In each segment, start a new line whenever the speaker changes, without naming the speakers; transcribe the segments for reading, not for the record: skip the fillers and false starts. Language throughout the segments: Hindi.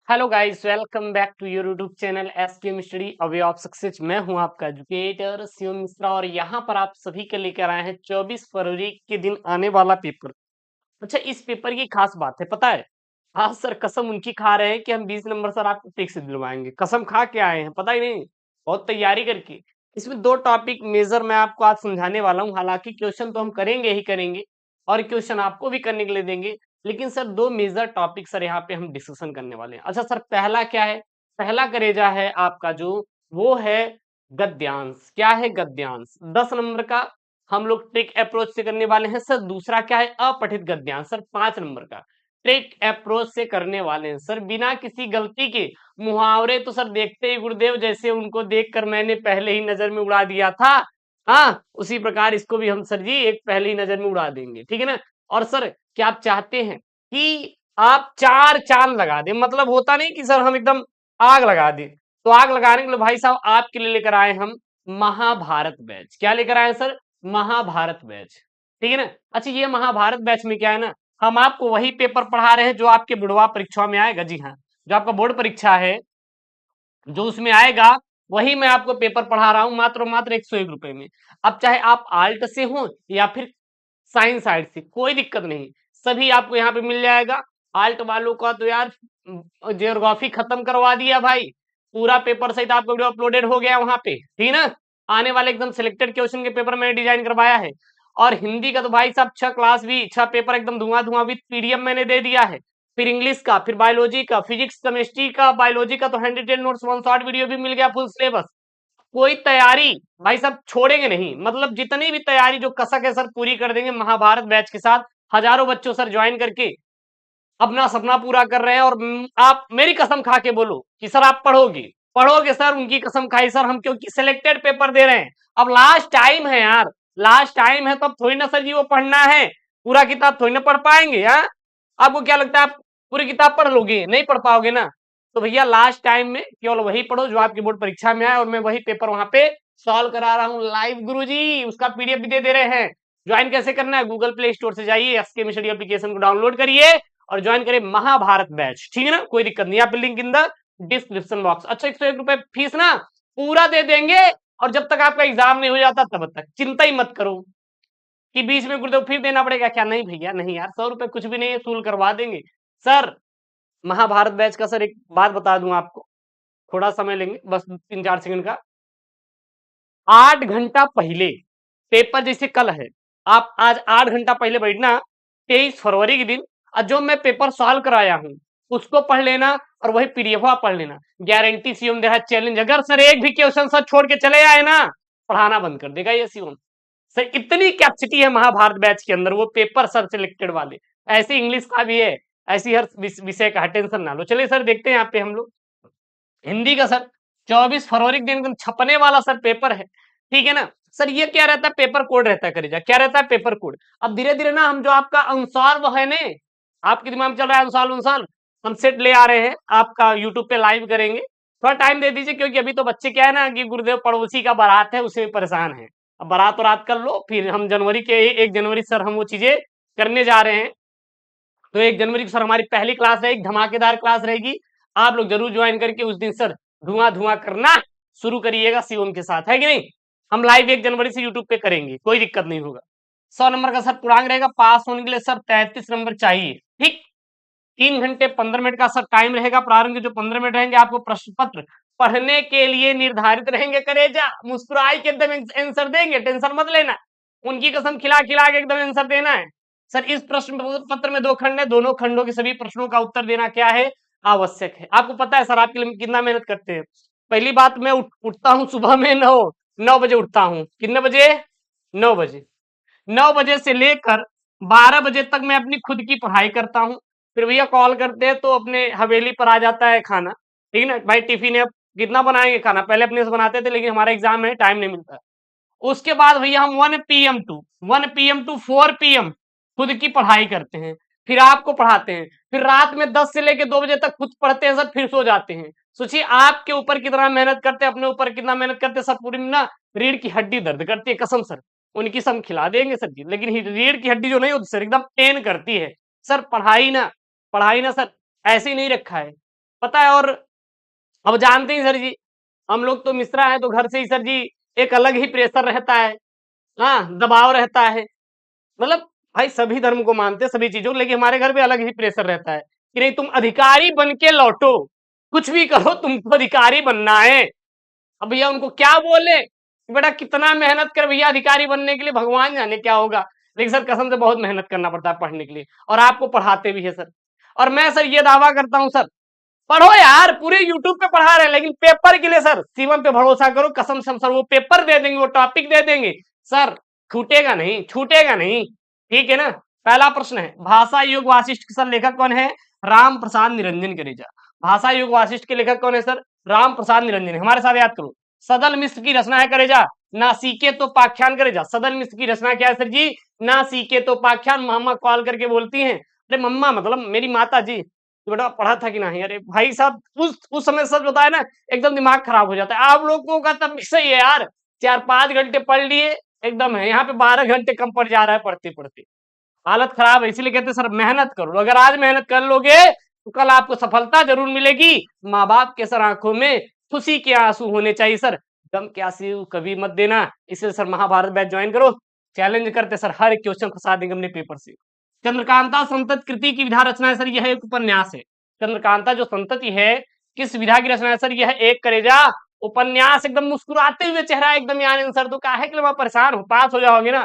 Hello guys, welcome back to your YouTube channel SPM study a way of success. मैं हूं आपका एजुकेटर शिवम मिश्रा और यहां पर आप सभी के लेकर आए हैं 24 फरवरी के दिन आने वाला पेपर। अच्छा, इस पेपर की खास बात है पता है। हाँ सर, कसम उनकी खा रहे हैं कि हम 20 नंबर सर आपको फिक्स दिलवाएंगे। कसम खा के आए हैं, पता ही नहीं, बहुत तैयारी करके। इसमें दो टॉपिक मेजर मैं आपको आज समझाने वाला हूँ। हालांकि क्वेश्चन तो हम करेंगे ही करेंगे और क्वेश्चन आपको भी करने के लिए देंगे, लेकिन सर दो मेजर टॉपिक सर यहाँ पे हम डिस्कशन करने वाले हैं। अच्छा सर, पहला क्या है? पहला करेजा है आपका जो, वो है गद्यांश। क्या है? गद्यांश 10 नंबर का हम लोग ट्रिक अप्रोच से करने वाले हैं। सर दूसरा क्या है? अपठित गद्यांश सर 5 नंबर का ट्रिक अप्रोच से करने वाले हैं सर, बिना किसी गलती के। मुहावरे तो सर देखते ही गुरुदेव जैसे उनको देखकर मैंने पहले ही नजर में उड़ा दिया था। हाँ, उसी प्रकार इसको भी हम सर जी एक पहले ही नजर में उड़ा देंगे, ठीक है ना। और सर क्या आप चाहते हैं कि आप चार चांद लगा दें? मतलब होता नहीं कि सर हम एकदम आग लगा दें। तो आग लगाने के लिए भाई साहब आपके लिए लेकर आए हम महाभारत बैच। क्या लेकर आए सर? महाभारत बैच, ठीक है ना। अच्छा, ये महाभारत बैच में क्या है ना, हम आपको वही पेपर पढ़ा रहे हैं जो आपके बुढ़वा परीक्षा में आएगा। जी हाँ, जो आपका बोर्ड परीक्षा है जो उसमें आएगा, वही मैं आपको पेपर पढ़ा रहा हूं मात्र और मात्र 101 रुपए में। अब चाहे आप आल्ट से हो या फिर साइंस साइड से, कोई दिक्कत नहीं, सभी आपको यहाँ पे मिल जाएगा। आल्ट वालों का तो यार ज्योग्राफी खत्म करवा दिया भाई, पूरा पेपर सहित आपका वीडियो अपलोडेड हो गया वहां पे, ठीक है ना। आने वाले एकदम सिलेक्टेड क्वेश्चन के पेपर मैंने डिजाइन करवाया है। और हिंदी का तो भाई साहब 6 क्लास भी 6 पेपर एकदम धुआं धुआं विद पीडीएफ मैंने दे दिया है। फिर इंग्लिश का, फिर बायोलॉजी का, फिजिक्स केमिस्ट्री का, बायोलॉजी का तो हैंड नोट्स 1 शॉट वीडियो भी मिल गया, फुल सिलेबस। कोई तैयारी भाई साहब छोड़ेंगे नहीं, मतलब जितनी भी तैयारी जो कसक है सर पूरी कर देंगे महाभारत बैच के साथ। हजारों बच्चों सर ज्वाइन करके अपना सपना पूरा कर रहे हैं। और आप मेरी कसम खा के बोलो कि सर आप पढ़ोगे, पढ़ोगे सर, उनकी कसम खाई सर हम, क्योंकि सिलेक्टेड पेपर दे रहे हैं। अब लास्ट टाइम है यार, लास्ट टाइम है, तो अब थोड़ी ना सर जी वो पढ़ना है, पूरा किताब थोड़ी ना पढ़ पाएंगे यार। आपको क्या लगता है आप पूरी किताब पढ़ लोगे? नहीं पढ़ पाओगे ना। तो भैया लास्ट टाइम में केवल वही पढ़ो जो आपकी बोर्ड परीक्षा में आए, और मैं वही पेपर वहां पे सॉल्व करा रहा हूँ लाइव। गुरुजी उसका पीडीएफ भी दे रहे हैं। ज्वाइन कैसे करना है? गूगल प्ले स्टोर से जाइए, एसके मिस्टर एप्लीकेशन को डाउनलोड करिए और ज्वाइन करें महाभारत बैच, ठीक है ना। कोई दिक्कत नहीं, आप link in the description box. अच्छा, 101 रुपए फीस ना पूरा दे देंगे, और जब तक आपका एग्जाम नहीं हो जाता तब तक चिंता ही मत करो कि बीच में गुरुदेव फिर देना पड़ेगा क्या। नहीं भैया नहीं यार, 100 रुपए कुछ भी नहीं है, सूल करवा देंगे सर। महाभारत बैच का सर एक बात बता दूं आपको, थोड़ा समय लेंगे बस 3-4 सेकंड का। 8 घंटा पहले पेपर, जैसे कल है, आप आज 8 घंटा पहले बैठना 23 फरवरी के दिन, और जो मैं पेपर सॉल्व कराया हूं उसको पढ़ लेना, और वही पीडीएफ पढ़ लेना। गारंटी सीएम दे रहा चैलेंज, अगर सर एक भी क्वेश्चन सर छोड़ के चले आए ना, पढ़ाना बंद कर देगा ये सीएम। सर इतनी कैपेसिटी है महाभारत बैच के अंदर, वो पेपर सर सिलेक्टेड वाले। ऐसे इंग्लिश का भी है, ऐसी हर विषय का है, टेंशन ना लो। चलिए सर देखते हैं यहाँ पे हम लोग हिंदी का सर 24 फरवरी के दिन एकदम छपने वाला सर पेपर है, ठीक है ना। सर ये क्या रहता है? पेपर कोड रहता है करेजा, क्या रहता है? Paper code. अब धीरे धीरे ना हम जो आपका अनुसार है ने, आपके दिमाग में चल रहा है अनुसार अनुसार, हम सेट ले आ रहे हैं, आपका यूट्यूब पे लाइव करेंगे। थोड़ा टाइम दे दीजिए, क्योंकि अभी तो बच्चे क्या है ना कि गुरुदेव पड़ोसी का बारात है, उसे परेशान है। अब बारात और रात कर लो, फिर हम जनवरी के 1 जनवरी सर हम वो चीजें करने जा रहे हैं। तो 1 जनवरी को सर हमारी पहली क्लास रहेगी, धमाकेदार क्लास रहेगी। आप लोग जरूर ज्वाइन करके उस दिन सर धुआं धुआं करना शुरू करिएगा शिवम के साथ, है कि नहीं। हम लाइव 1 जनवरी से यूट्यूब पे करेंगे, कोई दिक्कत नहीं होगा। 100 नंबर का सर पूर्णांक रहेगा, पास होने के लिए सर 33 नंबर चाहिए, ठीक। 3 घंटे 15 मिनट का सर टाइम रहेगा। प्रारंभ के जो 15 मिनट रहेंगे आपको प्रश्न पत्र पढ़ने के लिए निर्धारित रहेंगे। करेजा मुस्कुराई के एकदम आंसर देंगे, टेंशन मत लेना, उनकी कसम खिला खिला के एकदम आंसर देना है। सर इस प्रश्न पत्र में 2 खंड है, दोनों खंडों के सभी प्रश्नों का उत्तर देना क्या है? आवश्यक है। आपको पता है सर आपके लिए कितना मेहनत करते हैं। पहली बात, मैं उठता हूं सुबह में 9 बजे उठता हूं। कितने बजे? 9 बजे। 9 बजे से लेकर 12 बजे तक मैं अपनी खुद की पढ़ाई करता हूँ। फिर भैया कॉल करते हैं तो अपने हवेली पर आ जाता है खाना, ठीक है ना भाई। टिफिन है, कितना बनाएंगे खाना? पहले अपने से बनाते थे, लेकिन हमारा एग्जाम है, टाइम नहीं मिलता। उसके बाद भैया हम 1 PM टू 4 PM खुद की पढ़ाई करते हैं, फिर आपको पढ़ाते हैं, फिर रात में 10 से लेकर 2 बजे तक खुद पढ़ते हैं सर, फिर सो जाते हैं। सोचिए आपके ऊपर कितना मेहनत करते हैं, अपने ऊपर कितना मेहनत करते हैं सर। पूरी ना रीढ़ की हड्डी दर्द करती है, कसम सर। उनकी सम खिला देंगे सर जी, लेकिन रीढ़ की हड्डी जो नहीं होती सर, एकदम पेन करती है। सर पढ़ाई ना सर ऐसे ही नहीं रखा है। पता है। और अब जानते ही सर जी, हम लोग तो मिश्रा है तो घर से ही सर जी एक अलग ही प्रेशर रहता है, हाँ, दबाव रहता है। मतलब भाई सभी धर्म को मानते हैं, सभी चीजों को, लेकिन हमारे घर पे अलग ही प्रेशर रहता है कि नहीं तुम अधिकारी बन के लौटो, कुछ भी करो तुमको अधिकारी बनना है। अब भैया उनको क्या बोले कि बेटा कितना मेहनत कर भैया अधिकारी बनने के लिए, भगवान जाने क्या होगा। लेकिन सर कसम से बहुत मेहनत करना पड़ता है पढ़ने के लिए, और आपको पढ़ाते भी है सर। और मैं सर ये दावा करता हूँ सर, पढ़ो यार, पूरे यूट्यूब पे पढ़ा रहे हैं, लेकिन पेपर के लिए सर शिवम पे भरोसा करो, कसम से हम सर वो पेपर दे देंगे, वो टॉपिक दे देंगे सर, छूटेगा नहीं, छूटेगा नहीं। ठीक है ना। पहला प्रश्न है, भाषा युग वासिष्ठ के सर लेखक कौन है? राम प्रसाद निरंजन करेजा। भाषा युग वासिष्ठ के लेखक कौन है सर? राम प्रसाद निरंजन। हमारे साथ याद करो। सदल मिश्र की रचना है करेजा, ना सीखे तो पाख्यान करेजा। सदल मिश्र की रचना क्या है सर जी? ना सीखे तो पाख्यान। मम्मा कॉल करके बोलती हैं, अरे मम्मा मतलब मेरी माता जी, तो बेटा पढ़ा था कि नहीं? अरे भाई साहब उस समय सच बताया ना, एकदम दिमाग खराब हो जाता है। आप लोगों का तब सही है यार, 4-5 घंटे पढ़ लिए एकदम है, यहाँ पे 12 घंटे कम पड़ जा रहा है पढ़ते पढ़ते, हालत खराब है। इसीलिए कहते हैं सर मेहनत करो, अगर आज मेहनत कर लोगे तो कल आपको सफलता जरूर मिलेगी। माँ बाप के सर आंखों में खुशी के आंसू होने चाहिए सर, गम के आंसू कभी मत देना। इसलिए सर महाभारत बैच ज्वाइन करो, चैलेंज करते सर, हर एक क्वेश्चन फंसा देंगे अपने पेपर से। चंद्रकांता संतत कृति की विधा रचना है सर, यह एक उपन्यास है। चंद्रकांता जो संतति है किस विधा की रचना है सर? यह एक करेजा उपन्यास। एकदम मुस्कुराते हुए चेहरा, एकदम यानी सर तो काहे के लिए वहां परेशान हो, पास हो जाओगे ना।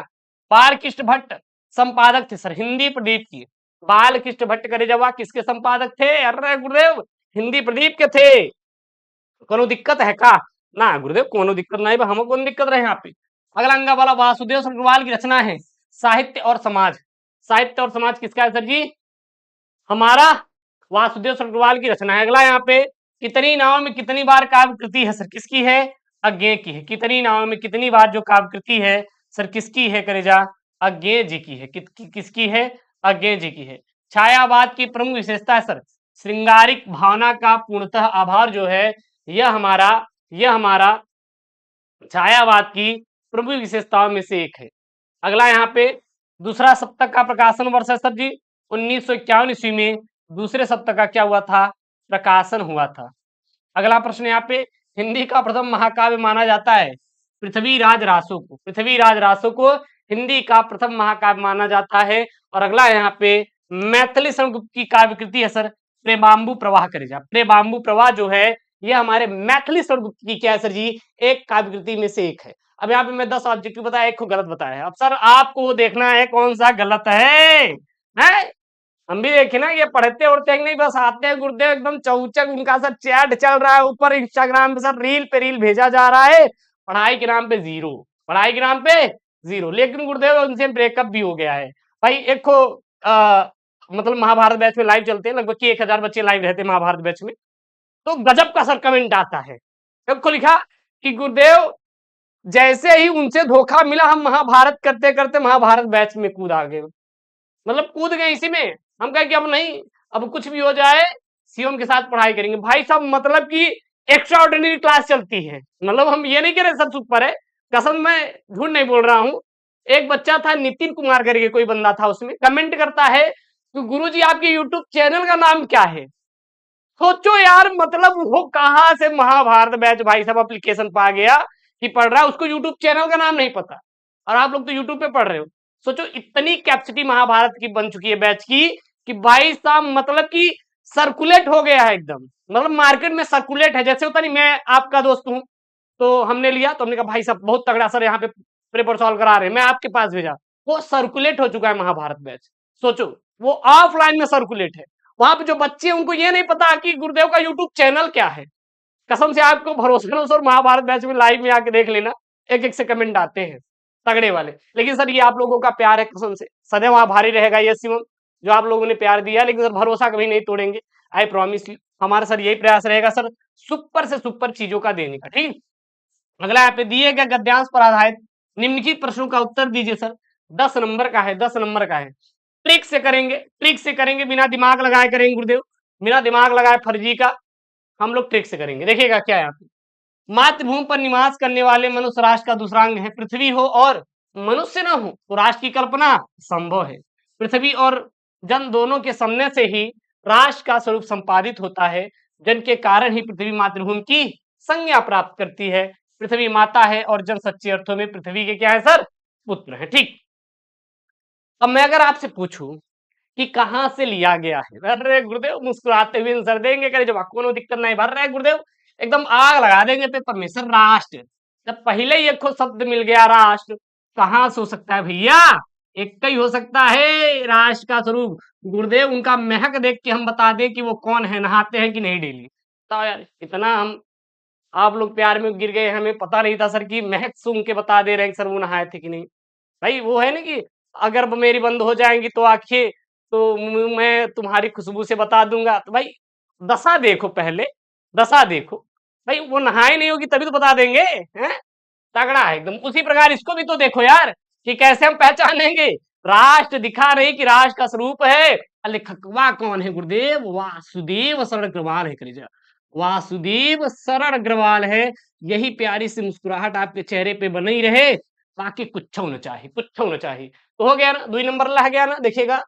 बालकृष्ण भट्ट संपादक थे सर, हिंदी प्रदीप की। बालकृष्ण भट्ट करेजा किसके संपादक थे? अरे गुरुदेव हिंदी प्रदीप के थे। कोनो दिक्कत है का? ना गुरुदेव कोनो दिक्कत नहीं, हमको कौन दिक्कत रहे यहाँ पे। अगला अंगा वाला वासुदेव अग्रवाल की रचना है साहित्य और समाज। साहित्य और समाज किसका है सर जी? हमारा वासुदेव अग्रवाल की रचना है। अगला यहाँ पे, कितनी नाव में कितनी बार काव्य कृति है सर? किसकी है? अज्ञेय की है। कितनी नाव में कितनी बार जो काव्य कृति है सर किसकी है करेजा? अज्ञेय जी की है। किसकी है? अज्ञेय जी की है। छायावाद की प्रमुख विशेषता है सर, श्रृंगारिक भावना का पूर्णतः अभाव जो है, यह हमारा छायावाद की प्रमुख विशेषताओं में से एक है। अगला यहाँ पे, दूसरा सप्तक का प्रकाशन वर्ष है सर जी 1951 ईस्वी में दूसरे सप्तक का क्या हुआ था? प्रकाशन हुआ था। अगला प्रश्न यहाँ पे, हिंदी का प्रथम महाकाव्य माना जाता है पृथ्वीराज रासो को। पृथ्वीराज रासो को हिंदी का प्रथम महाकाव्य माना जाता है। और अगला यहाँ पे, मैथिली शरणगुप्त की काव्य कृति है सर प्रेमांबु प्रवाह करेजा। प्रेमांबु प्रवाह जो है यह हमारे मैथिली शरणगुप्त की क्या है सर जी? एक काव्य कृति में से एक है। अब यहाँ पे मैं 10 ऑब्जेक्टिव बताया, एक को गलत बताया है। अब सर आपको देखना है कौन सा गलत है? हम भी देखे ना, ये पढ़ते उड़ते हैं नहीं, बस आते हैं गुरुदेव एकदम चौचक, उनका सर चैट चल रहा है ऊपर इंस्टाग्राम पे, सर रील पे रील भेजा जा रहा है, पढ़ाई के नाम पे जीरो, पढ़ाई के नाम पे जीरो। लेकिन गुरुदेव उनसे ब्रेकअप भी हो गया है भाई। एक को मतलब महाभारत बैच में लाइव चलते हैं, लगभग 1000 बच्चे लाइव रहते हैं महाभारत बैच में, तो गजब का सर कमेंट आता है। एक को लिखा कि गुरुदेव जैसे ही उनसे धोखा मिला हम महाभारत करते करते महाभारत बैच में कूद आ गए, मतलब कूद गए इसी में। हम कहे कि अब नहीं, अब कुछ भी हो जाए सीएम के साथ पढ़ाई करेंगे। भाई साहब मतलब कि एक्स्ट्रा ऑर्डिनरी क्लास चलती है, मतलब हम ये नहीं कह रहे सब सुपर है, कसम मैं झूठ नहीं बोल रहा हूँ। एक बच्चा था नितिन कुमार करके कोई बंदा था, उसमें कमेंट करता है कि गुरुजी आपके यूट्यूब चैनल का नाम क्या है? सोचो यार, मतलब वो कहां से महाभारत बैच भाई साहब एप्लीकेशन पा गया कि पढ़ रहा है, उसको यूट्यूब चैनल का नाम नहीं पता, और आप लोग तो यूट्यूब पे पढ़ रहे हो। सोचो इतनी कैपेसिटी महाभारत की बन चुकी है बैच की कि भाई साहब मतलब कि सर्कुलेट हो गया है एकदम, मतलब मार्केट में सर्कुलेट है। जैसे होता नहीं, मैं आपका दोस्त हूँ तो हमने लिया, तो हमने कहा भाई साहब बहुत तगड़ा सर यहाँ पे पेपर सॉल्व करा रहे हैं, मैं आपके पास भेजा, वो सर्कुलेट हो चुका है महाभारत बैच। सोचो वो ऑफलाइन में सर्कुलेट है, वहां पे जो बच्चे हैं उनको ये नहीं पता कि गुरुदेव का यूट्यूब चैनल क्या है। कसम से आपको भरोसा करो सर, महाभारत बैच में लाइव में आके देख लेना, एक एक से कमेंट आते हैं तगड़े वाले। लेकिन सर ये आप लोगों का प्यार है, कसम से सदैव वहां भारी रहेगा ये शिवम, जो आप लोगों ने प्यार दिया। लेकिन सर भरोसा कभी नहीं तोड़ेंगे, आई प्रॉमिस यू। हमारा सर यही प्रयास रहेगा सर, सुपर से सुपर चीजों का देने का। ठीक, अगला यहाँ पे दिए गए गद्यांश पर आधारित निम्नलिखित प्रश्नों का उत्तर दीजिए सर। 10 नंबर का है, 10 नंबर का है। ट्रिक से करेंगे, ट्रिक से करेंगे, बिना दिमाग लगाए करेंगे गुरुदेव, बिना दिमाग लगाए फर्जी का हम लोग ट्रिक से करेंगे। देखिएगा क्या है यहाँ पे, मातृभूमि पर निवास करने वाले मनुष्य राष्ट्र का दूसरा अंग है। पृथ्वी हो और मनुष्य न हो तो राष्ट्र की कल्पना संभव है। पृथ्वी और जन दोनों के समन्वय से ही राष्ट्र का स्वरूप संपादित होता है। जन के कारण ही पृथ्वी मातृभूमि की संज्ञा प्राप्त करती है। पृथ्वी माता है और जन सच्चे अर्थों में पृथ्वी के क्या है सर, पुत्र है। ठीक, अब मैं अगर आपसे पूछूं कि कहां से लिया गया है, अरे गुरुदेव मुस्कुराते हुए आंसर देंगे, करे जब कोनो दिक्कत नहीं, भर रहे गुरुदेव एकदम आग लगा देंगे पेपर में। सर राष्ट्र, जब पहले ही एक खो शब्द मिल गया राष्ट्र, कहां से हो सकता है भैया, एक ही हो सकता है राष्ट्र का स्वरूप। गुरुदेव उनका महक देख के हम बता दें कि वो कौन है, नहाते हैं कि नहीं डेली, बताओ यार। इतना हम आप लोग प्यार में गिर गए, हमें पता नहीं था सर कि महक सूंघ के बता दे रहे हैं कि सर वो नहाए थे कि नहीं। भाई वो है ना कि अगर मेरी बंद हो जाएंगी तो आंखें, तो मैं तुम्हारी खुशबू से बता दूंगा। तो भाई दशा देखो, पहले दशा देखो। भाई वो नहाए नहीं होगी तभी तो बता देंगे, हैं? तगड़ा है एकदम। उसी प्रकार इसको भी तो देखो यार कि कैसे हम पहचानेंगे। राष्ट्र दिखा नहीं कि राष्ट्र का स्वरूप है, लेखकवा कौन है गुरुदेव, वासुदेव शरण अग्रवाल है। करीजा वासुदेव शरण अग्रवाल है। यही प्यारी सी मुस्कुराहट आपके चेहरे पे बनी रहे, बाकी कुछ होना चाहिए, कुछ होना चाहिए। तो हो गया ना, 2 नंबर लग गया ना। देखिएगा,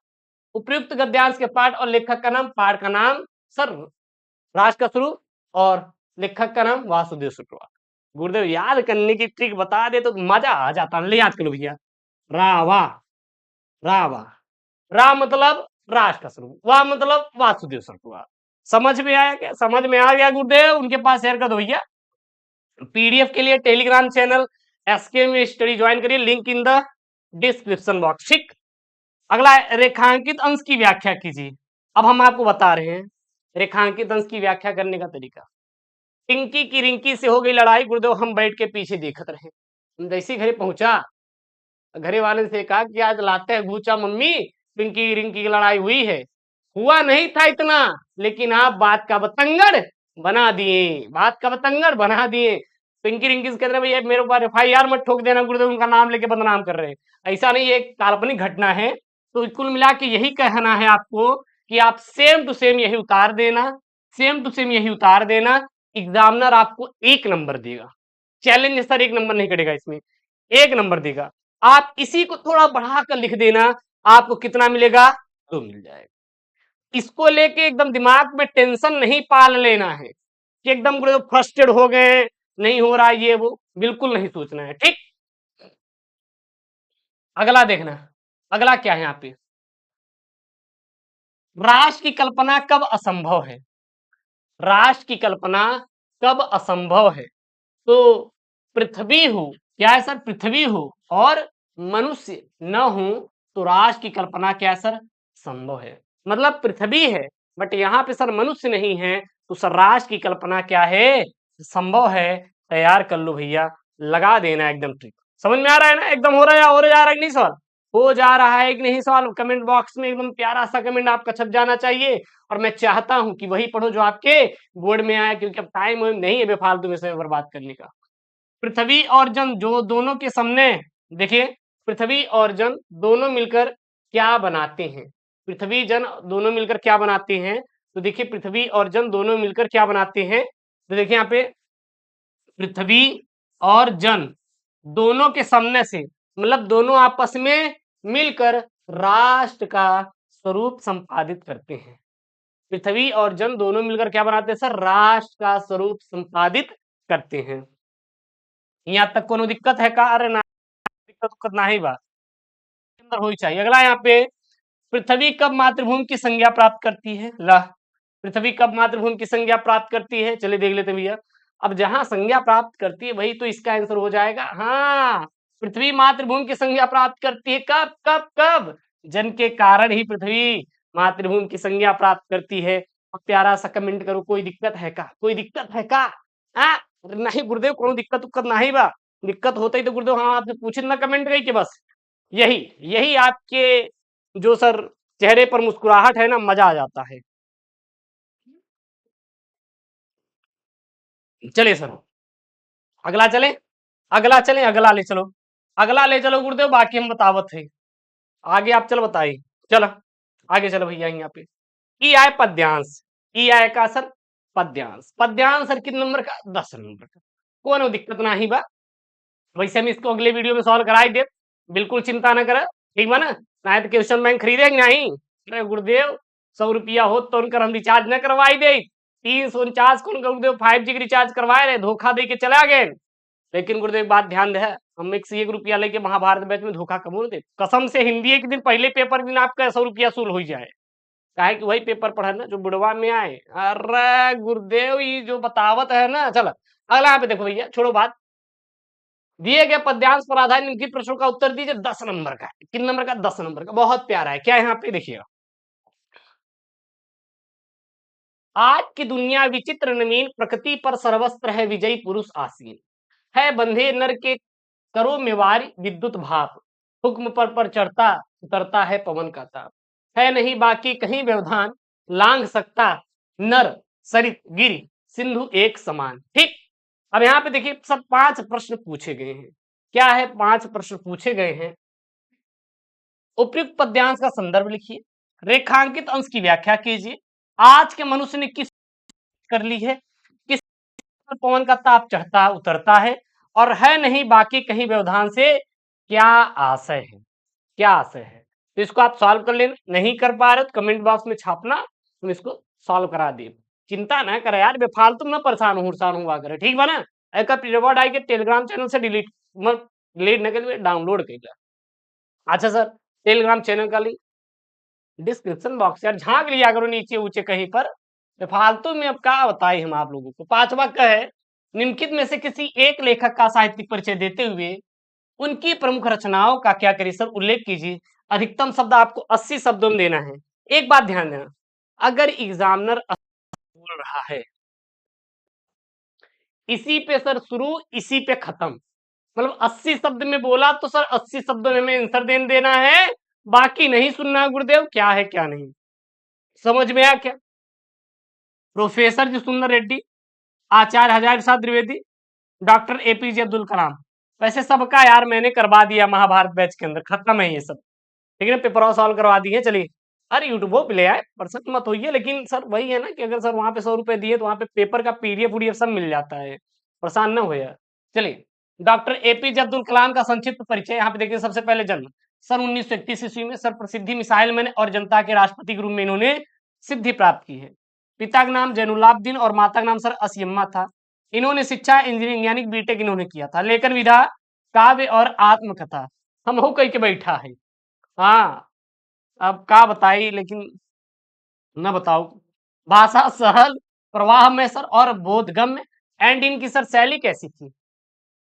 उपयुक्त गद्यांश के पाठ और लेखक का नाम, पाठ का नाम सर राष्ट्र का स्वरूप, और लेखक का नाम वासुदेव शुक्ला। गुरुदेव याद करने की ट्रिक बता दे तो मजा आ जाता। ले याद करो भैया, रावा, रावा, रा मतलब राष्ट्र का स्वरूप, वाह मतलब वासुदेव शुक्ला। समझ में आया क्या, समझ में आ गया गुरुदेव? उनके पास शेयर कर दो भैया। पीडीएफ के लिए टेलीग्राम चैनल एसके में स्टडी ज्वाइन करिए, link in the description box. ठीक, अगला रेखांकित अंश की व्याख्या कीजिए। अब हम आपको बता रहे हैं रेखांकित अंश की व्याख्या करने का तरीका। टिंकी की रिंकी से हो गई लड़ाई, गुरुदेव हम बैठ के पीछे देखते रहे। जैसे घरे पहुंचा, घरे वाले से कहा कि आज लाते हैं घूचा मम्मी, टिंकी रिंकी की लड़ाई हुई है। हुआ नहीं था इतना, लेकिन आप बात का बतंगड़ बना दिए, बात का बतंगड़ बना दिए। पिंकी रिंकी से कहते हैं भैया मेरे ऊपर FIR मत ठोक देना, गुरुदेव उनका नाम लेके बदनाम कर रहे हैं। ऐसा नहीं, ये काल्पनिक घटना है। तो कुल मिला के यही कहना है आपको कि आप सेम टू सेम यही उतार देना, सेम टू सेम यही उतार देना। एग्जामिनर आपको 1 नंबर देगा। चैलेंज सर 1 नंबर नहीं कटेगा इसमें, 1 नंबर देगा। आप इसी को थोड़ा बढ़ाकर लिख देना, आपको कितना मिलेगा, 2 मिल जाएगा। इसको लेके एकदम दिमाग में टेंशन नहीं पाल लेना है कि एकदम फ्रस्ट्रेट हो गए, नहीं हो रहा ये वो, बिल्कुल नहीं सोचना है। ठीक, अगला देखना, अगला क्या है यहाँ पे, राष्ट्र की कल्पना कब असंभव है, राष्ट्र की कल्पना कब असंभव है। तो पृथ्वी हो, क्या है सर, पृथ्वी हो और मनुष्य न हो तो राष्ट्र की कल्पना क्या है सर, संभव है। मतलब पृथ्वी है बट यहाँ पे सर मनुष्य नहीं है, तो सर राष्ट्र की कल्पना क्या है, संभव है। तैयार कर लो भैया, लगा देना एकदम ट्रिक। समझ में आ रहा है ना, एकदम हो रहा है, हो जा रहा है कि नहीं सवाल, हो जा रहा है कि नहीं सवाल। कमेंट बॉक्स में एकदम प्यारा सा कमेंट आपका छप जाना चाहिए, और मैं चाहता हूं कि वही पढ़ो जो आपके बोर्ड में आया, क्योंकि अब टाइम नहीं है बेफालतू में समय बर्बाद करने का। पृथ्वी और जन जो दोनों के सामने, देखिए पृथ्वी और जन दोनों मिलकर क्या बनाते हैं, पृथ्वी जन दोनों मिलकर क्या बनाते हैं। तो देखिए पृथ्वी और जन दोनों मिलकर क्या बनाते हैं, तो देखिए यहाँ पे पृथ्वी और जन दोनों के सामने से, मतलब दोनों आपस में मिलकर राष्ट्र का स्वरूप संपादित करते हैं। पृथ्वी और जन दोनों मिलकर क्या बनाते हैं सर, राष्ट्र का स्वरूप संपादित करते हैं। यहाँ तक कोनो दिक्कत है का, अरे ना दिक्कत ना ही बात अंदर हो ही चाहिए। अगला यहाँ पे, पृथ्वी कब मातृभूमि की संज्ञा प्राप्त करती है, ला पृथ्वी कब मातृभूमि की संज्ञा प्राप्त करती है, चलिए देख लेते भैया। अब जहां संज्ञा प्राप्त करती है वही तो इसका आंसर हो जाएगा। हाँ, पृथ्वी मातृभूमि की संज्ञा प्राप्त करती है कब कब कब, जन के कारण ही पृथ्वी मातृभूमि की संज्ञा प्राप्त करती है। अब प्यारा सा कमेंट करो, कोई दिक्कत है का, कोई दिक्कत है का, नहीं गुरुदेव कोनो दिक्कत उक्कत नहीं बा, दिक्कत होता ही तो गुरुदेव हाँ आपसे पूछे ना कमेंट गई कि बस यही यही आपके जो सर चेहरे पर मुस्कुराहट है ना, मजा आ जाता है। चलिए सर अगला चले, अगला चले, अगला ले चलो, अगला ले चलो गुरुदेव, बाकी हम बतावत है आगे, आप चलो बताइए। चलो आगे चलो भैया, यहाँ पे ई आय पद्यांश, ई आय का सर पद्यांश, पद्यांश सर कितने नंबर का, 10 नंबर का, कोनो दिक्कत ना ही बा। वैसे हम इसको अगले वीडियो में सॉल्व कराई दे, बिल्कुल चिंता ना करा, ठीक बा ना। ना तो क्वेश्चन बैंक खरीदेंगे नहीं, अरे गुरुदेव 100 रुपया हो तो उनकर हम रिचार्ज न करवाई दे, 349 कौन गुरुदेव 5G की रिचार्ज करवाए रहे, धोखा दे के चला गए। लेकिन गुरुदेव बात ध्यान दे, हम 101 रुपया लेके महाभारत बैच में धोखा कबूल दे कसम से हिंदी के दिन पहले पेपर दिन आपका 100 रुपया सूल हो जाए, काहे कि वही पेपर पढ़ा ना जो बुढ़वा में आए। अरे गुरुदेव ये जो बतावत है ना, चलो अगला यहाँ पे देखो भैया, छोड़ो बात। दिए गए पद्यांश पर आधारित निम्नलिखित प्रश्नों का उत्तर दीजिए। 10 नंबर का है। कितने नंबर का? 10 नंबर का। बहुत प्यारा है। क्या यहाँ पे देखिएगा, आज की दुनिया विचित्र नवीन, प्रकृति पर सर्वस्त्र है विजयी पुरुष आसीन। है बंधे नर के करो मेवारी विद्युत भाप, हुक्म पर चढ़ता उतरता है पवन का ताप। है नहीं बाकी कहीं व्यवधान, लांघ सकता नर सरित गिरि सिंधु एक समान। ठीक, अब यहाँ पे देखिए सब 5 प्रश्न पूछे गए हैं। क्या है? 5 प्रश्न पूछे गए हैं। उपयुक्त पद्यांश का संदर्भ लिखिए, रेखांकित अंश की व्याख्या कीजिए, आज के मनुष्य ने किस कर ली है, किस पर पवन का ताप चढ़ता उतरता है, और है नहीं बाकी कहीं व्यवधान से क्या आशय है, क्या आशय है। तो इसको आप सॉल्व कर लेना। नहीं कर पा रहे तो कमेंट बॉक्स में छापना, हम इसको सॉल्व करा दे। चिंता ना करे यार, बेफालतू ना परेशान हुआ करे, ठीक बा ना। एक रिवॉर्ड आई के टेलीग्राम चैनल से डिलीट न कर डाउनलोड कर। अच्छा सर, टेलीग्राम चैनल का लिंक डिस्क्रिप्शन बॉक्स, यार झांक लिया करो नीचे ऊंचे कहीं पर, फालतू में अब क्या बताए हम आप लोगों को। 5वां का है, निम्नलिखित में से किसी एक लेखक का साहित्यिक परिचय देते हुए उनकी प्रमुख रचनाओं का क्या करिए सर उल्लेख कीजिए। अधिकतम शब्द आपको 80 शब्दों में देना है। एक बात ध्यान देना, अगर एग्जामिनर बोल रहा है इसी पे सर शुरू इसी पे खत्म, मतलब 80 शब्द में बोला तो सर 80 शब्दों में हमें आंसर देना है, बाकी नहीं सुनना है गुरुदेव क्या है क्या नहीं। समझ में आया क्या? प्रोफेसर जी सुंदर रेड्डी, आचार्य हजारी प्रसाद द्विवेदी, डॉक्टर एपीजे अब्दुल कलाम। वैसे सबका यार मैंने करवा दिया महाभारत बैच के अंदर, खत्म है ये सब, ठीक है ना। पेपर सॉल्व करवा दिए। चलिए, अरे यूट्यूब पे ले आए, परसेंट मत होइए, लेकिन सर वही है ना कि अगर सर वहां पे 100 रुपए दिए तो वहां पे पेपर का पीडीएफ उडीएफ सब मिल जाता है, परेशान ना हो यार। चलिए, डॉक्टर एपीजे अब्दुल कलाम का संक्षिप्त परिचय यहाँ पे देखिए। सबसे पहले जन्म सन 1931 ईस्वी में, सर प्रसिद्धि मिसाइल मैन और जनता के राष्ट्रपति के रूप में इन्होंने सिद्धि प्राप्त की है। पिता का नाम जैनुलाब्दीन और माता का नाम सर असियम्मा था। इन्होंने शिक्षा इंजीनियरिंग यानी बीटेक इन्होंने किया था। लेखन विधा काव्य और आत्मकथा, हम हो कह के बैठा है। हाँ, अब क्या बताई, लेकिन न बताओ। भाषा सरल, प्रवाह में सर और बोधगम्य। एंड इनकी सर शैली कैसी थी?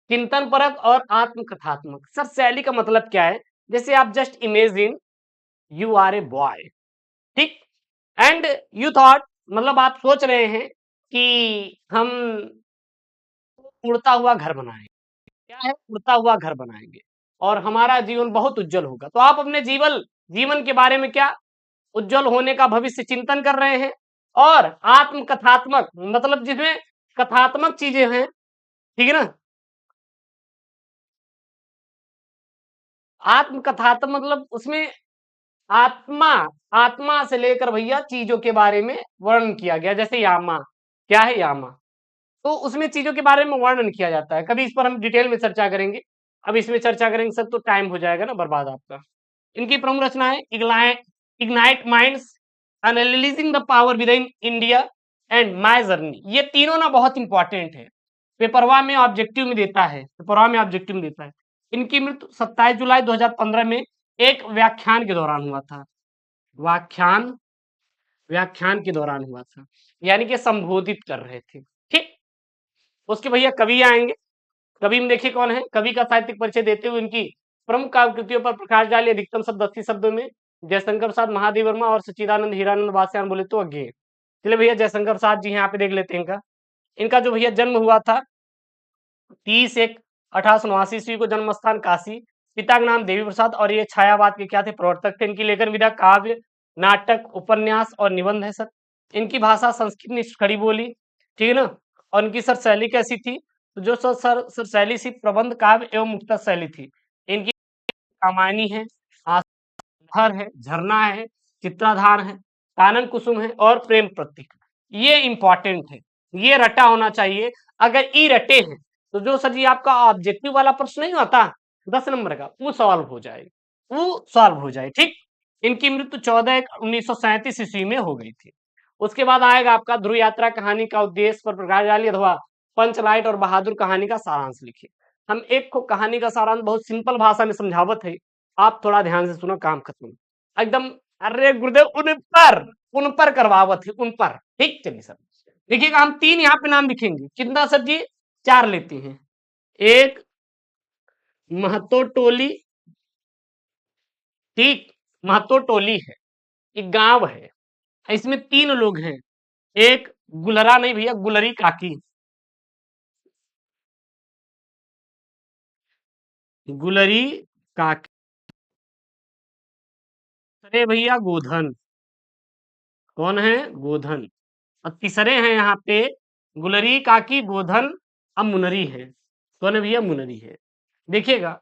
चिंतन परक और आत्मकथात्मक। सर शैली का मतलब क्या है? जैसे आप just imagine you are a boy, ठीक, एंड यू थॉट, मतलब आप सोच रहे हैं कि हम उड़ता हुआ घर बनाएंगे। क्या है? उड़ता हुआ घर बनाएंगे और हमारा जीवन बहुत उज्जवल होगा। तो आप अपने जीवन के बारे में क्या उज्जवल होने का भविष्य चिंतन कर रहे हैं। और आत्मकथात्मक मतलब जिसमें कथात्मक चीजें हैं, ठीक है ना। आत्मकथात्मक मतलब उसमें आत्मा आत्मा से लेकर भैया चीजों के बारे में वर्णन किया गया। जैसे यामा, क्या है यामा, तो उसमें चीजों के बारे में वर्णन किया जाता है। कभी इस पर हम डिटेल में चर्चा करेंगे। अब इसमें चर्चा करेंगे सर तो टाइम हो जाएगा ना बर्बाद आपका। इनकी प्रमुख रचना है ignite minds, analysing the power with in India and my journey. ये तीनों ना बहुत इंपॉर्टेंट है, पेपरवा में ऑब्जेक्टिव में देता है, पेपरवा में ऑब्जेक्टिव में देता है। इनकी मृत्यु 27 जुलाई 2015 में एक व्याख्यान के दौरान हुआ था। व्याख्यान व्याख्यान के दौरान हुआ था, यानी कि संबोधित कर रहे थे। ठीक, उसके भैया कवि आएंगे। कवि में देखिए कौन है। कवि का साहित्यिक परिचय देते हुए इनकी प्रमुख काव्य कृतियों पर प्रकाश डालिए। अधिकतम शब्द 80 शब्दों में। जयशंकर प्रसाद, महादेव वर्मा और सच्चिदानंद हीरानंद वासयान बोले तो अज्ञेय। चलिए भैया जयशंकर प्रसाद जी यहाँ पे देख लेते हैं। इनका जो भैया जन्म हुआ था 30/1/1889 ईस्वी को, जन्म स्थान काशी। पिता का नाम देवी प्रसाद और ये छायावाद के क्या थे? प्रवर्तक थे। इनकी लेखन विधा काव्य, नाटक, उपन्यास और निबंध है सर। इनकी भाषा संस्कृत निष्ठ खड़ी बोली, ठीक है ना। और इनकी सर शैली कैसी थी? तो जो सर शैली सी प्रबंध काव्य एवं मुक्तक शैली थी। इनकी रामायणी है, आसहर है, झरना है, चित्राधार है, कानन कुसुम है और प्रेम प्रतीक। ये इंपॉर्टेंट है, ये रटा होना चाहिए। अगर ई रटे हैं तो जो सर जी आपका ऑब्जेक्टिव वाला प्रश्न नहीं आता 10 नंबर का, वो सॉल्व हो जाए, वो सॉल्व हो जाए। ठीक, इनकी मृत्यु 14/1/1937 ईस्वी में हो गई थी। उसके बाद आएगा आपका ध्रुव यात्रा कहानी का उद्देश्य पर प्रकाश डालिए अथवा पंचलाइट और बहादुर कहानी का सारांश लिखिए। हम एक को कहानी का सारांश बहुत सिंपल भाषा में समझावत है, आप थोड़ा ध्यान से सुनो, काम खत्म एकदम। अरे गुरुदेव उन पर करवावत है, उन पर। ठीक, चलिए सर देखिएगा, हम 3 यहाँ पे नाम लिखेंगे, कितना सर जी? 4 लेते हैं। एक महतो टोली, ठीक, महतो टोली है, एक गांव है, इसमें 3 लोग हैं। एक गुलरा नहीं भैया, गुलरी काकी, गुलरी काकी। अरे भैया गोधन, कौन है? गोधन। और तीसरे हैं यहाँ पे गुलरी काकी, गोधन, अब मुनरी है। कौन है भैया? मुनरी है। देखिएगा,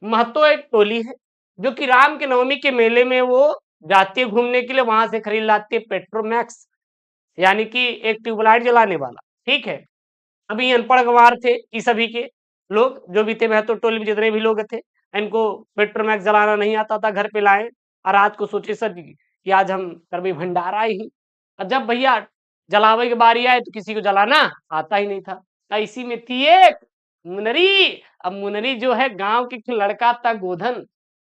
महतो एक टोली है जो कि राम के नवमी के मेले में वो जाती है घूमने के लिए, वहां से खरीद लाती है पेट्रोमैक्स, यानी कि एक ट्यूबलाइट जलाने वाला। ठीक है, अभी अनपढ़ गंवार थे ये सभी के लोग जो भी थे, महतो टोली में जितने भी लोग थे, इनको पेट्रोमैक्स जलाना नहीं आता था, घर पे लाए और रात को सोचे सर जी कि आज हम करबे भंडारा ही। और जब भैया जलावे की बारी आए तो किसी को जलाना आता ही नहीं था। तो इसी में थी एक मुनरी। अब मुनरी जो है गांव के एक लड़का था गोधन,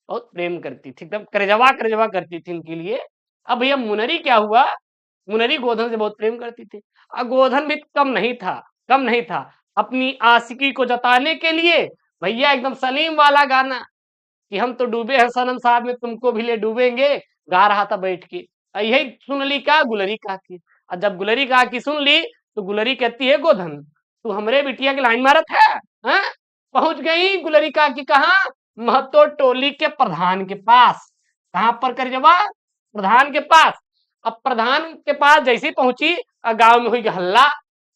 बहुत प्रेम करती थी, एकदम करजवा करजवा करती थी इनके लिए। अब भैया मुनरी क्या हुआ, मुनरी गोधन से बहुत प्रेम करती थी। और गोधन भी कम नहीं था, कम नहीं था, अपनी आशिकी को जताने के लिए भैया एकदम सलीम वाला गाना कि हम तो डूबे हैं सनम साहब में, तुमको भी ले डूबेंगे, गा रहा था बैठ के। और यही सुन ली का गुलरी काकी। और जब गुलरी काकी सुन ली तो गुलरी कहती है गोधन तू हमरे बिटिया की लाइन मारत है, हाँ? पहुंच गई गुलरी काकी कहाँ? महतो टोली के प्रधान के पास। कहां पर कर जवा? प्रधान के पास। अब प्रधान के पास जैसी पहुंची, गांव में हुई हल्ला।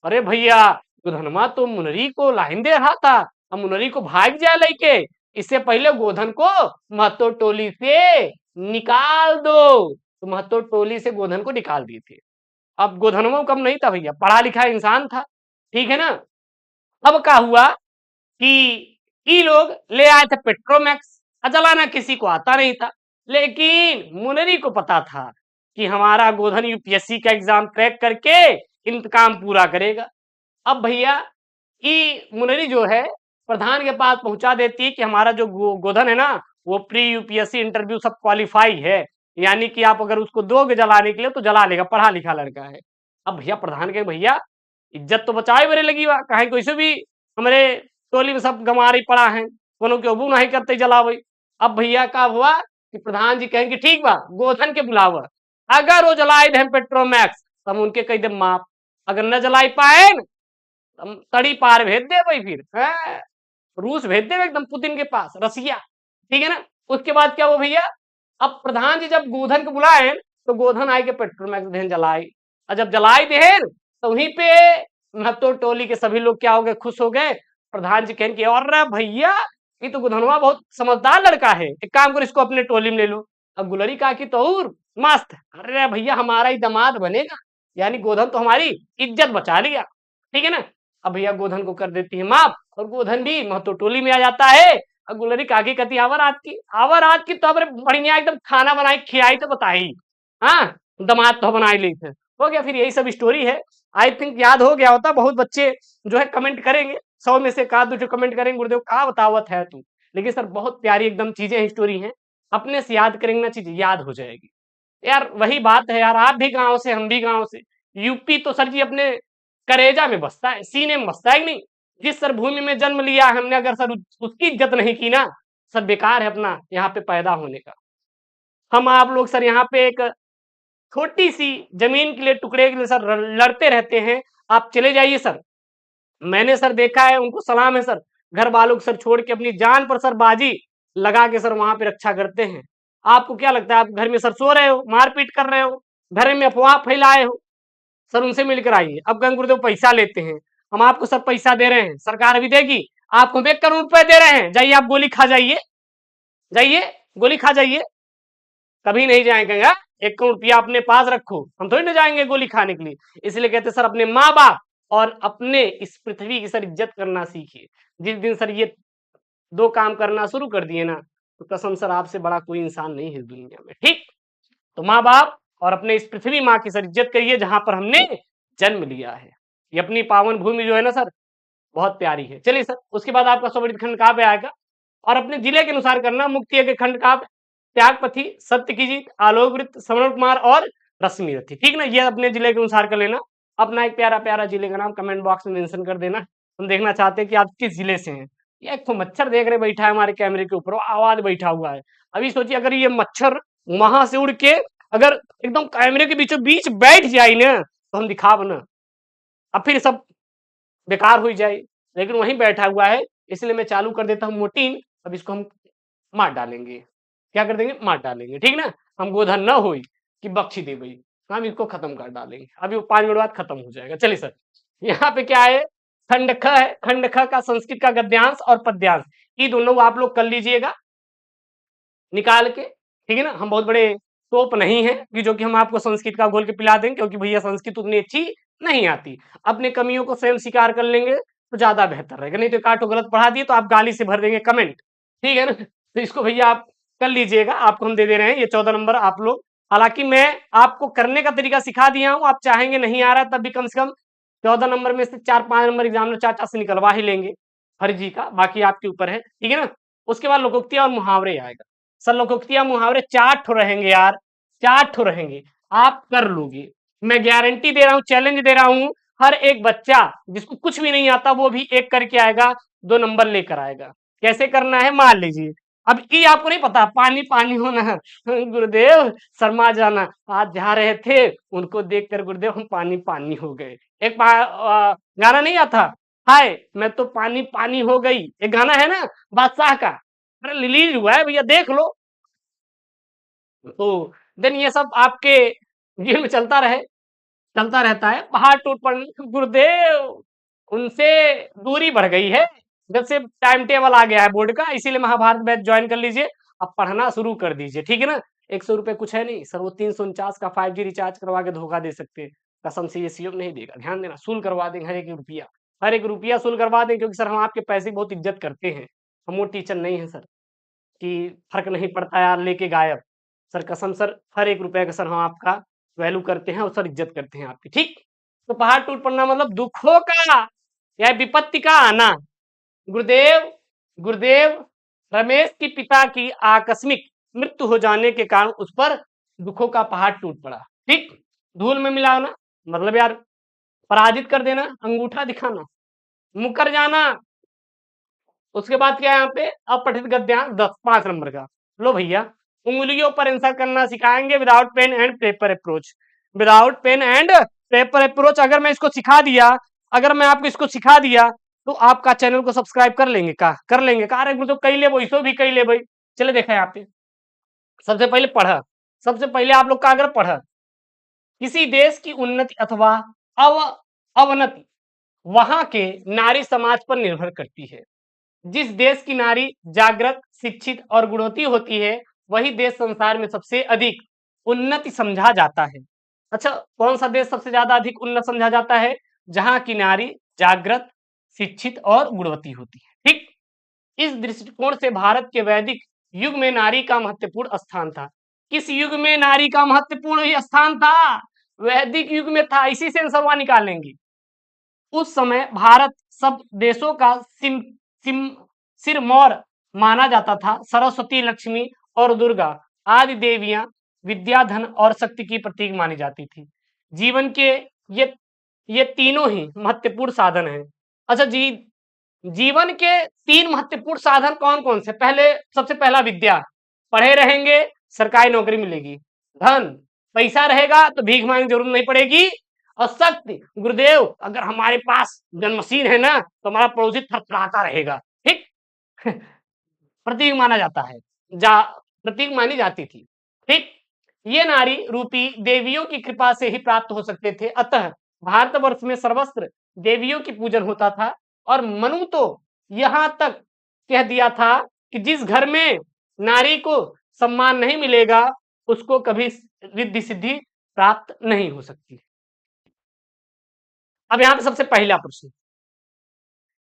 अरे भैया गोधनमा तो मुनरी को लाइन दे रहा था, अब मुनरी को भाग जाए लेके, इससे पहले गोधन को महतो टोली से निकाल दो। तो महतो टोली से गोधन को निकाल दिए थे। अब गोधनवा कम नहीं था भैया, पढ़ा लिखा इंसान था, ठीक है ना। अब क्या हुआ कि ये लोग ले आए थे पेट्रोमैक्स, जलाना किसी को आता नहीं था, लेकिन मुनरी को पता था कि हमारा गोधन यूपीएससी का एग्जाम क्रैक करके इंतकाम पूरा करेगा। अब भैया ये मुनरी जो है प्रधान के पास पहुंचा देती है कि हमारा जो गोधन है ना वो प्री यूपीएससी इंटरव्यू सब क्वालिफाई है, यानी कि आप अगर उसको दोगे जलाने के लिए तो जला लेगा, पढ़ा लिखा लड़का है। अब भैया प्रधान के भैया इज्जत तो बचाए बरे लगी वा, कहे कोई भी हमारे टोली में सब गंवारी पड़ा है, कोनो के अबू नहीं करते जलावे। अब भैया का हुआ कि प्रधान जी कहेंगे ठीक बा गोधन के बुलावा, अगर वो जलाए दे पेट्रोमैक्स तो हम उनके कह दे माफ, अगर न जलाई पाए हम तड़ी पार भेज दे भाई, फिर है रूस भेज दे एकदम पुतिन के पास, रसिया, ठीक है ना। उसके बाद क्या हुआ भैया, अब प्रधान जी जब गोधन को बुलाए तो गोधन आए के पेट्रोमैक्स देन जलाई, और जब जलाई देन तो वहीं पे महतो टोली के सभी लोग क्या हो गए, खुश हो गए। प्रधान जी कहेंगे और भैया ये तो गोधनवा बहुत समझदार लड़का है, एक काम करो इसको अपने टोली में ले लो। अब गुलरी कहा कि तो और मस्त, अरे भैया हमारा ही दामाद बनेगा, यानी गोधन तो हमारी इज्जत बचा लिया, ठीक है ना। अब भैया गोधन को कर देती है माफ, और गोधन भी महतो टोली में आ जाता है। और गुलरी काकी कहती आवर आज की तो अब बढ़िया एकदम खाना बनाई खिलाई तो बताई, हाँ दामाद तो बनाई ली थे। हो गया, फिर यही सब स्टोरी है। आई थिंक याद हो गया होता, बहुत बच्चे जो है कमेंट करेंगे, 100 में से का दो कमेंट करेंगे गुरुदेव कहा बतावत है तू, लेकिन सर बहुत प्यारी एकदम चीजें स्टोरी हैं, अपने से याद करेंगे ना चीज याद हो जाएगी। यार वही बात है यार, आप भी गांव से हम भी गांव से, यूपी तो सर जी अपने करेजा में बसता है, सीने में बसता है कि नहीं। जिस सर भूमि में जन्म लिया हमने, अगर सर उसकी इज्जत नहीं की ना, सर बेकार है अपना यहाँ पे पैदा होने का। हम आप लोग सर यहाँ पे एक छोटी सी जमीन के लिए, टुकड़े के लिए सर लड़ते रहते हैं। आप चले जाइए सर, मैंने सर देखा है, उनको सलाम है सर, घर वालों को सर छोड़ के अपनी जान पर सर बाजी लगा के सर वहां पे रक्षा करते हैं। आपको क्या लगता है आप घर में सर सो रहे हो, मारपीट कर रहे हो, घर में अफवाह फैलाए हो, सर उनसे मिलकर आइए। अब गंग गुरुदेव पैसा लेते हैं, हम आपको सर पैसा दे रहे हैं, सरकार अभी देगी आपको, हम 1 करोड़ रुपए दे रहे हैं, जाइए आप गोली खा जाइए, जाइए गोली खा जाइए। कभी नहीं जाएंगे, 1 करोड़ रुपया अपने पास रखो, हम थोड़ी ना जाएंगे गोली खाने के लिए। इसलिए कहते सर अपने माँ बाप और अपने इस पृथ्वी की सर इज्जत करना सीखिए। जिस दिन सर ये 2 काम करना शुरू कर दिए ना, तो कसम सर आपसे बड़ा कोई इंसान नहीं है इस दुनिया में, ठीक। तो माँ बाप और अपने इस पृथ्वी माँ की सर इज्जत करिए जहां पर हमने जन्म लिया है। ये अपनी पावन भूमि जो है ना सर, बहुत प्यारी है। चलिए सर, उसके बाद आपका स्वरित खंड कहाँ पे आएगा, और अपने जिले के अनुसार करना। मुक्ति के खंड कहाँ पे, त्यागपथी, सत्य की जीत, आलोक वृत्त, श्रवण कुमार और रश्मि रथी। ठीक ना, ये अपने जिले के अनुसार कर लेना। अपना एक प्यारा प्यारा जिले का नाम कमेंट बॉक्स में मेंशन कर देना। हम देखना चाहते हैं कि आप किस जिले से हैं। ये एक तो मच्छर देख रहे बैठा है हमारे कैमरे के ऊपर, वो आवाज बैठा हुआ है। अभी सोचिए अगर ये मच्छर वहां से उड़ के अगर एकदम कैमरे के बीचों बीच बैठ जाए ना, तो हम दिखाब ना, अब फिर सब बेकार हो जाए। लेकिन वहीं बैठा हुआ है, इसलिए मैं चालू कर देता हूँ मोटीन। अब इसको हम मार डालेंगे। क्या कर देंगे, मार डालेंगे। ठीक ना, हम गोधन न हो कि बख्शी दे भाई, हम इसको खत्म कर डालेंगे। अभी वो 5 मिनट बाद खत्म हो जाएगा। चलिए सर, यहाँ पे क्या है, खंड ख है। खंड ख का संस्कृत का गद्यांश और पद्यांश, ये दोनों आप लोग कर लीजिएगा निकाल के। ठीक है ना, हम बहुत बड़े तोप नहीं है कि जो कि हम आपको संस्कृत का घोल के पिला देंगे, क्योंकि भैया संस्कृत उतनी अच्छी नहीं आती। अपने कमियों को स्वयं स्वीकार कर लेंगे तो ज्यादा बेहतर रहेगा, नहीं तो काटो गलत पढ़ा दिए तो आप गाली से भर देंगे कमेंट। ठीक है ना, तो इसको भैया आप कर लीजिएगा। आपको हम दे दे रहे हैं ये 14 नंबर आप लोग। हालांकि मैं आपको करने का तरीका सिखा दिया हूं, आप चाहेंगे नहीं आ रहा तब भी कम से कम 14 नंबर में से 4-5 नंबर एग्जामिनर चाचा से निकलवा ही लेंगे, फर्जी का, बाकी आपके ऊपर है। ठीक है ना, उसके बाद लोकोक्तियां और मुहावरे आएगा। सर लोकोक्तियां मुहावरे 4 ठो रहेंगे यार, 4 ठो रहेंगे, आप कर लोगे। मैं गारंटी दे रहा हूं, चैलेंज दे रहा हूं। हर एक बच्चा जिसको कुछ भी नहीं आता वो भी एक करके आएगा, 2 नंबर लेकर आएगा। कैसे करना है मान लीजिए। अब ये आपको नहीं पता, पानी पानी होना है। गुरुदेव शर्मा जाना, आज जा रहे थे उनको देखकर गुरुदेव हम पानी पानी हो गए। एक गाना नहीं आता, हाय मैं तो पानी पानी हो गई, एक गाना है ना बादशाह का, अरे रिलीज हुआ है भैया, देख लो। तो देन ये सब आपके जीवन में चलता रहे, चलता रहता है। पहाड़ टूट पड़ने, गुरुदेव उनसे दूरी बढ़ गई है जब से टाइम टेबल आ गया है बोर्ड का, इसीलिए महाभारत बैच ज्वाइन कर लीजिए। अब पढ़ना शुरू कर दीजिए। ठीक है ना, 100 रुपए कुछ है नहीं सर, वो 349 का 5G रिचार्ज करवा के धोखा दे सकते हैं। कसम से ये सीएम नहीं देगा, ध्यान देना, सुल करवा देंगे हर एक रुपया, हर एक रुपया सुल करवा देंगे, क्योंकि सर हम आपके पैसे की बहुत इज्जत करते हैं। हम वो टीचर नहीं है सर कि फर्क नहीं पड़ता यार लेके गायब। सर कसम सर, हर एक रुपए का सर हम आपका वैल्यू करते हैं और सर इज्जत करते हैं आपकी। ठीक, तो पहाड़ टूट पड़ना मतलब दुखों का या विपत्ति का आना। गुरुदेव गुरुदेव रमेश के पिता की आकस्मिक मृत्यु हो जाने के कारण उस पर दुखों का पहाड़ टूट पड़ा। ठीक, धूल में मिलाना मतलब यार पराजित कर देना, अंगूठा दिखाना, मुकर जाना। उसके बाद क्या है यहाँ पे, अपठित गद्यांश 5 नंबर का। लो भैया, उंगलियों पर आंसर करना सिखाएंगे without pen and paper approach. Without pen and paper approach अगर मैं इसको सिखा दिया, अगर मैं आपको इसको सिखा दिया तो आपका चैनल को सब्सक्राइब कर लेंगे का, कर लेंगे का, अरे तो कई ले भाई, सो भी कई ले भाई। चले देखा यहाँ पे, सबसे पहले पढ़ा, सबसे पहले आप लोग का अगर पढ़ा, किसी देश की उन्नति अथवा अव अवनति वहां के नारी समाज पर निर्भर करती है। जिस देश की नारी जागृत, शिक्षित और गुणवती होती है, वही देश संसार में सबसे अधिक उन्नति समझा जाता है। अच्छा, कौन सा देश सबसे ज्यादा अधिक उन्नत समझा जाता है, जहां की नारी जागृत, शिक्षित और गुणवती होती है। ठीक, इस दृष्टिकोण से भारत के वैदिक युग में नारी का महत्वपूर्ण स्थान था। किस युग में नारी का महत्वपूर्ण स्थान था, वैदिक युग में था। इसी से आंसर निकालेंगे। उस समय भारत सब देशों का सिरमौर माना जाता था। सरस्वती, लक्ष्मी और दुर्गा आदि देवियां विद्या, धन और शक्ति की प्रतीक मानी जाती थी। जीवन के ये तीनों ही महत्वपूर्ण साधन हैं। अच्छा जी, जीवन के 3 महत्वपूर्ण साधन कौन कौन से, पहले सबसे पहला विद्या, पढ़े रहेंगे सरकारी नौकरी मिलेगी। धन, पैसा रहेगा तो भीख मांगने की जरूरत नहीं पड़ेगी। और शक्ति, गुरुदेव अगर हमारे पास गन मशीन है ना तो हमारा पड़ोसी थरथराता रहेगा। ठीक, प्रतीक माना जाता है, प्रतीक मानी जाती थी। ठीक, ये नारी रूपी देवियों की कृपा से ही प्राप्त हो सकते थे। अतः भारतवर्ष में सर्वस्त्र देवियों की पूजन होता था। और मनु तो यहां तक कह दिया था कि जिस घर में नारी को सम्मान नहीं मिलेगा उसको कभी रिद्धि सिद्धि प्राप्त नहीं हो सकती। अब यहां पे सबसे पहला प्रश्न,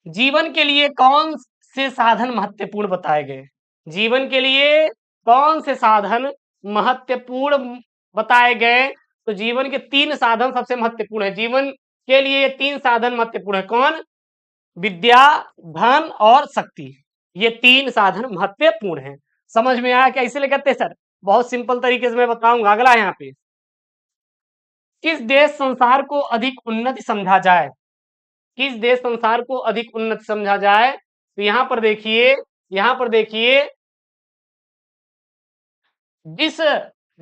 जीवन के लिए कौन से साधन महत्वपूर्ण बताए गए। जीवन के लिए कौन से साधन महत्वपूर्ण बताए गए। तो जीवन के 3 साधन सबसे महत्वपूर्ण है। जीवन के लिए ये 3 साधन महत्वपूर्ण है। कौन? विद्या, धन और शक्ति। ये 3 साधन महत्वपूर्ण हैं। समझ में आया क्या? इसीलिए कहते हैं सर, बहुत सिंपल तरीके से मैं बताऊंगा। अगला यहाँ पे, किस देश संसार को अधिक उन्नति समझा जाए? किस देश संसार को अधिक उन्नत समझा जाए? तो यहां पर देखिए, जिस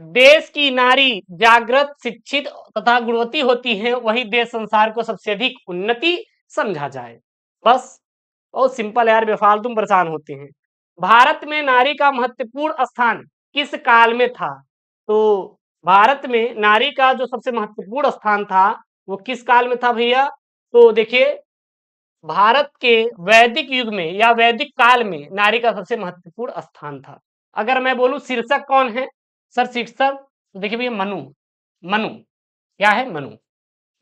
देश की नारी जागृत, शिक्षित तथा गुणवती होती है, वही देश संसार को सबसे अधिक उन्नति समझा जाए। बस, बहुत सिंपल यार, बेफालतू में परेशान होते हैं। भारत में नारी का महत्वपूर्ण स्थान किस काल में था? तो भारत में नारी का जो सबसे महत्वपूर्ण स्थान था, वो किस काल में था भैया? तो देखिए, भारत के वैदिक युग में या वैदिक काल में नारी का सबसे महत्वपूर्ण स्थान था। अगर मैं बोलूं शीर्षक कौन है सर? शीर्षक तो देखिए भैया, मनु। मनु क्या है? मनु।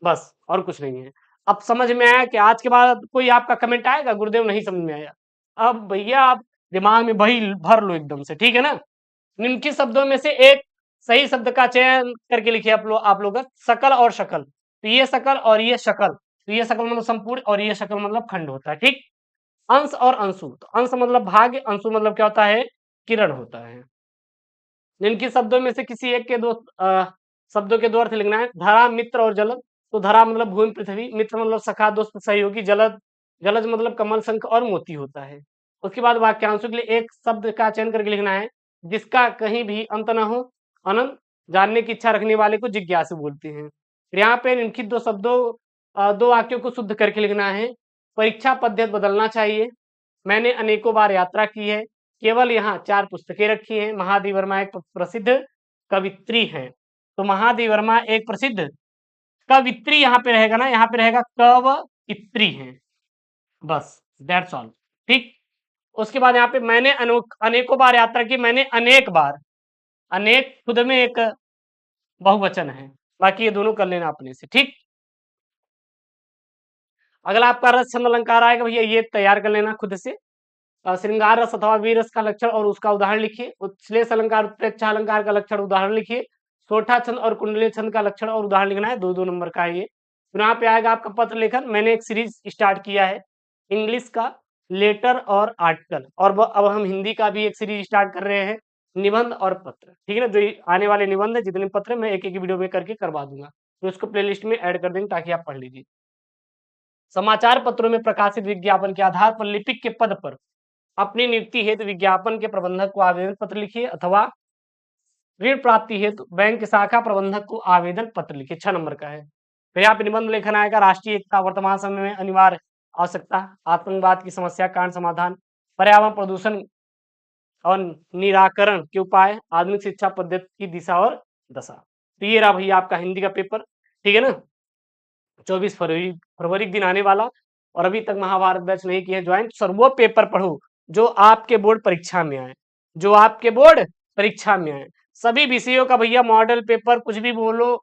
बस, और कुछ नहीं है। अब समझ में आया कि आज के बाद कोई आपका कमेंट आएगा गुरुदेव नहीं समझ में आया? अब भैया आप दिमाग में वही भर लो एकदम से, ठीक है ना? निम्नलिखित शब्दों में से एक सही शब्द का चयन करके लिखिए आप लोग। सकल और शकल, तो ये सकल और ये शकल, तो ये सकल मतलब संपूर्ण और ये शकल मतलब खंड होता है, ठीक। अंश और अंशु, तो अंश मतलब भाग, अंशु मतलब क्या होता है? किरण होता है। निम्नलिखित शब्दों में से किसी एक के दो शब्दों के दो अर्थ लिखना है। धरा, मित्र और जलद। तो धरा मतलब भूमि पृथ्वी, मित्र मतलब सखा दोस्त सहयोगी, जलद जलज मतलब कमल शंख और मोती होता है। उसके बाद वाक्यांशों के लिए एक शब्द का चयन करके लिखना है जिसका कहीं भी अंत न हो। अनंत, जानने की इच्छा रखने वाले को जिज्ञासु बोलते हैं। फिर यहाँ पे निम्नलिखित दो शब्दों दो वाक्यों को शुद्ध करके लिखना है। परीक्षा पद्धति बदलना चाहिए। मैंने अनेकों बार यात्रा की है। केवल यहाँ 4 पुस्तकें रखी हैं। महादेवी वर्मा एक प्रसिद्ध कवित्री हैं। तो महादेवी वर्मा एक प्रसिद्ध कवित्री यहाँ पे रहेगा ना, यहाँ पे रहेगा कवयित्री हैं। बस, दैट्स ऑल, ठीक। उसके बाद यहाँ पे मैंने अनेकों बार यात्रा की, मैंने अनेक बार, अनेक खुद में एक बहुवचन है, बाकी ये दोनों कर लेना अपने से, ठीक। अगला आपका रस छंद अलंकार आएगा भैया, ये तैयार कर लेना खुद से। श्रृंगार रस अथवा वीर रस का लक्षण और उसका उदाहरण लिखिए। उत्श्लेष अलंकार, उत्प्रेक्षा अलंकार का लक्षण उदाहरण लिखिए। सोठा छंद और कुंडली छंद का लक्षण और उदाहरण लिखना है। 2-2 नंबर का है ये। फिर यहाँ पे आएगा आपका पत्र लेखन। मैंने एक सीरीज स्टार्ट किया है इंग्लिश का, लेटर और आर्टिकल, और अब हम हिंदी का भी एक सीरीज स्टार्ट कर रहे हैं, निबंध और पत्र, ठीक है ना। जो आने वाले निबंध है, जितने पत्र मैं एक एक वीडियो में करके करवा दूंगा, तो उसको प्लेलिस्ट में ऐड कर देंगे ताकि आप पढ़ लीजिए। समाचार पत्रों में प्रकाशित विज्ञापन के आधार पर लिपिक के पद पर अपनी नियुक्ति हेतु विज्ञापन के प्रबंधक को आवेदन पत्र लिखिए, अथवा ऋण प्राप्ति हेतु बैंक की शाखा प्रबंधक को आवेदन पत्र लिखिए। 6 नंबर का है। फिर यहाँ पे निबंध लेखन आएगा। राष्ट्रीय एकता वर्तमान समय में अनिवार्य आवश्यकता, आतंकवाद की समस्या कारण समाधान, पर्यावरण प्रदूषण और निराकरण के उपाय, आधुनिक शिक्षा पद्धति की दिशा और दशा। तो ये रहा भैया आपका हिंदी का पेपर, ठीक है ना। 24 फरवरी के दिन आने वाला, और अभी तक महाभारत बैच नहीं किया ज्वाइन, सर वो पेपर पढ़ो जो आपके बोर्ड परीक्षा में आए, जो आपके बोर्ड परीक्षा में आए। सभी विषयों का भैया मॉडल पेपर, कुछ भी बोलो,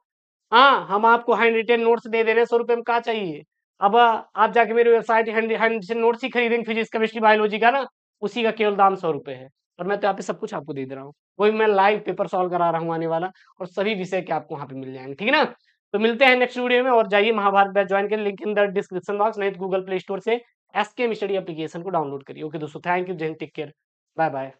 हाँ हम आपको हैंड रिटेन नोट्स दे दे रहे हैं। 100 रुपए में क्या चाहिए? अब आप जाके मेरी वेबसाइट हैंड रिटेन नोट्स ही खरीदेंगे फिजिक्स केमिस्ट्री बायोलॉजी का ना, उसी का केवल दाम 100 रुपए है, और मैं तो यहाँ पे सब कुछ आपको दे दे रहा हूँ। वही मैं लाइव पेपर सॉल्व करा रहा हूँ आने वाला, और सभी विषय के आपको वहाँ पे मिल जाएंगे, ठीक है ना। तो मिलते हैं नेक्स्ट वीडियो में, और जाइए महाभारत बैच ज्वाइन करें, link in the description box, नहीं तो गूगल प्ले स्टोर से एसकेएम स्टडी एप्लीकेशन को डाउनलोड करिए। ओके दोस्तों, थैंक यू, जय हिंद, टेक केयर, बाय बाय।